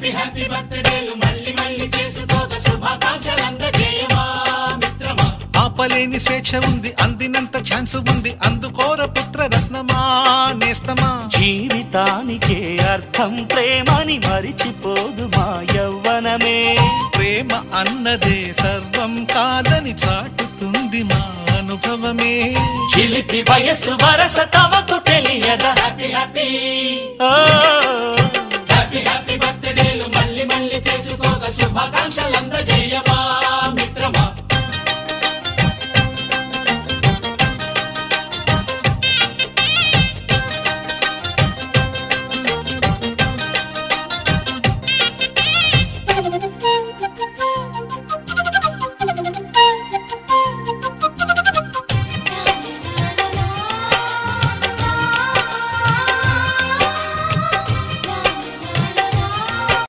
Happy happy బర్త్డేలు మళ్ళీ మళ్ళీ చేసుకోక శుభాకాంక్షలందజేయమా మిత్రమా. ఆపలేని స్వేచ్ఛ ఉంది, అందినంత ఛాన్స్ ఉంది, అందుకోర పుత్రరత్నమా నేస్తమా. జీవితానికే అర్థం ప్రేమని మరిచిపోదు మా యవ్వనమే. ప్రేమ అన్నదే సర్వం కాదని చాటుతుంది మా అనుభవమే. చిలిపి వయస్సు వరస తమకు తెలియదా. హ్యాపీ హ్యాపీ ఓ హ్యాపీ హ్యాపీ బర్త్డేలు మళ్ళీ మళ్ళీ చేసుకోక శుభాకాంక్షలందజేయమా.